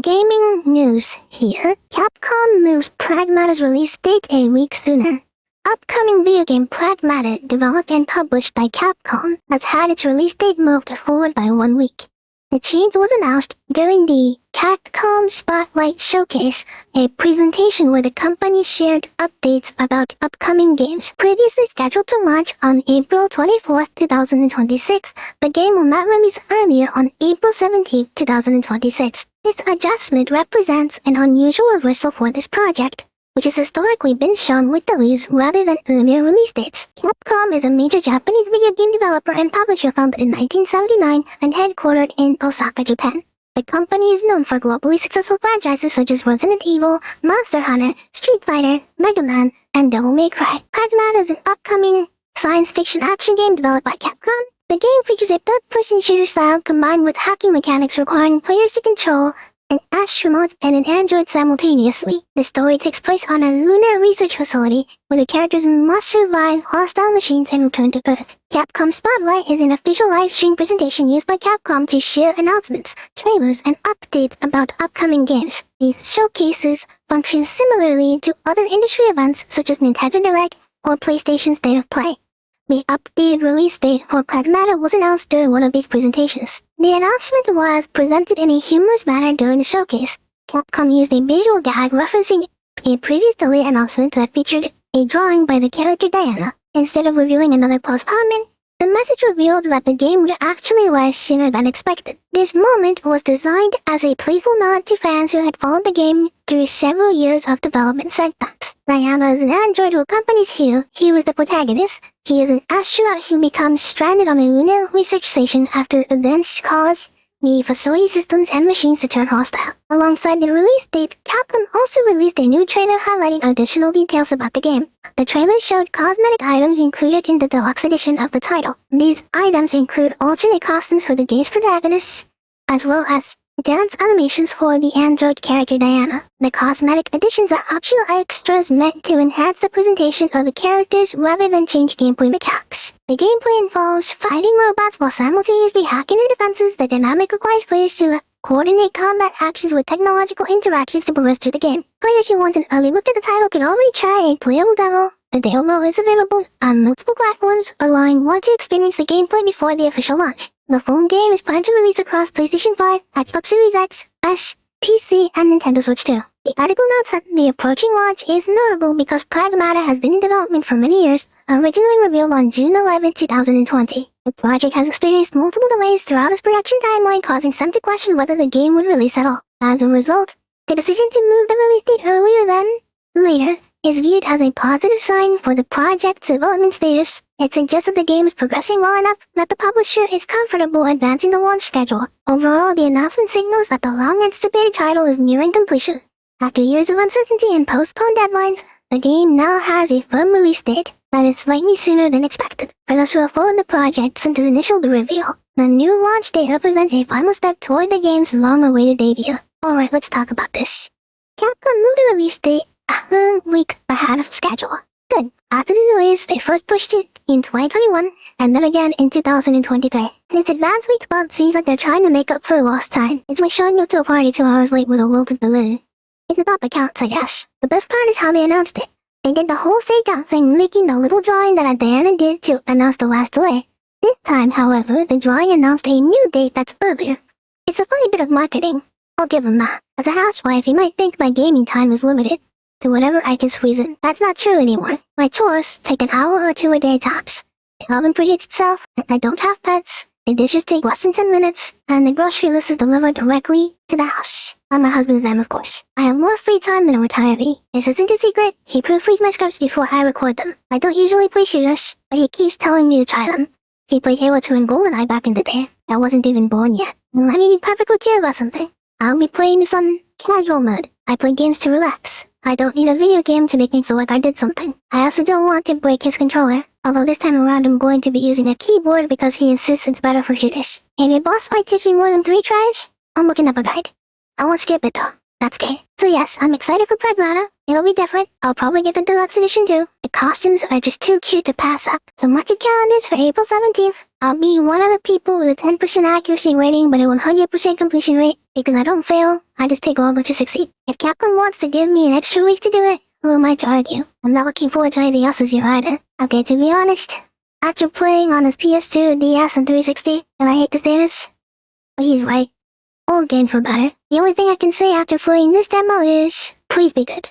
Gaming news here. Capcom moves Pragmata's release date a week sooner. Upcoming video game Pragmata, developed and published by Capcom, has had its release date moved forward by 1 week. The change was announced during the Capcom Spotlight Showcase, a presentation where the company shared updates about upcoming games. Previously scheduled to launch on April 24, 2026, the game will not release earlier on April 17, 2026. This adjustment represents an unusual reversal for this project, which has historically been shown with delays rather than earlier release dates. Capcom is a major Japanese video game developer and publisher founded in 1979 and headquartered in Osaka, Japan. The company is known for globally successful franchises such as Resident Evil, Monster Hunter, Street Fighter, Mega Man, and Devil May Cry. Pragmata is an upcoming science fiction action game developed by Capcom. The game features a third-person shooter style combined with hacking mechanics requiring players to control an astronaut and an android simultaneously. The story takes place on a lunar research facility where the characters must survive hostile machines and return to Earth. Capcom Spotlight is an official live stream presentation used by Capcom to share announcements, trailers, and updates about upcoming games. These showcases function similarly to other industry events such as Nintendo Direct or PlayStation State of Play. The updated release date for Pragmata was announced during one of these presentations. The announcement was presented in a humorous manner during the showcase. Capcom used a visual gag referencing a previous delay announcement that featured a drawing by the character Diana. Instead of revealing another postponement, the message revealed that the game would actually arrive sooner than expected. This moment was designed as a playful nod to fans who had followed the game through several years of development setbacks. Diana is an android who accompanies Hugh. Hugh is the protagonist. He is an astronaut who becomes stranded on a lunar research station after events cause the facility systems and machines to turn hostile. Alongside the release date, Capcom also released a new trailer highlighting additional details about the game. The trailer showed cosmetic items included in the deluxe edition of the title. These items include alternate costumes for the game's protagonists, as well as dance animations for the android character Diana. The cosmetic additions are optional extras meant to enhance the presentation of the characters rather than change gameplay mechanics. The gameplay involves fighting robots while simultaneously hacking their defenses. The dynamic requires players to coordinate combat actions with technological interactions to progress through the game. Players who want an early look at the title can already try a playable demo. The demo is available on multiple platforms, allowing one to experience the gameplay before the official launch. The full game is planned to release across PlayStation 5, Xbox Series X, S, PC, and Nintendo Switch 2. The article notes that the approaching launch is notable because Pragmata has been in development for many years, originally revealed on June 11, 2020. The project has experienced multiple delays throughout its production timeline, causing some to question whether the game would release at all. As a result, the decision to move the release date earlier than later is viewed as a positive sign for the project's development status. It suggests that the game is progressing well enough that the publisher is comfortable advancing the launch schedule. Overall, the announcement signals that the long-anticipated title is nearing completion. After years of uncertainty and postponed deadlines, the game now has a firm release date that is slightly sooner than expected. For those who have followed the project since its initial reveal, the new launch date represents a final step toward the game's long-awaited debut. Alright, let's talk about this. Capcom moved the release date a week ahead of schedule. Good. After the delays, they first pushed it in 2021, and then again in 2023. This advanced week bump seems like they're trying to make up for lost time. It's like showing up to a party 2 hours late with a wilted balloon. It's about the counts, I guess. The best part is how they announced it. They did the whole fake out thing, making the little drawing that Diana did to announce the last delay. This time, however, the drawing announced a new date that's earlier. It's a funny bit of marketing. I'll give them that. As a housewife, you might think my gaming time is limited to whatever I can squeeze in. That's not true anymore. My chores take an hour or 2 a day tops. The oven preheats itself, and I don't have pets. The dishes take less than 10 minutes, and the grocery list is delivered directly to the house. On my husband's name, of course. I have more free time than a retiree. This isn't a secret. He proofreads my scripts before I record them. I don't usually play shooters, but he keeps telling me to try them. He played Halo 2 and GoldenEye back in the day. I wasn't even born yet. And let me be perfectly clear about something. I'll be playing this on casual mode. I play games to relax. I don't need a video game to make me feel like I did something. I also don't want to break his controller, although this time around I'm going to be using a keyboard because he insists it's better for shooters. If a boss fight takes me more than 3 tries, I'm looking up a guide. I won't skip it though. That's gay. So yes, I'm excited for Pragmata. It'll be different. I'll probably get the deluxe edition too. The costumes are just too cute to pass up. So mark your calendars for April 17th. I'll be one of the people with a 10% accuracy rating but a 100% completion rate, because I don't fail, I just take over to succeed. If Capcom wants to give me an extra week to do it, who am I to argue? I'm not looking forward to anything else this year either. Okay, to be honest, after playing on his PS2, DS, and 360, and I hate to say this, but he's right. Old game for better. The only thing I can say after playing this demo is, please be good.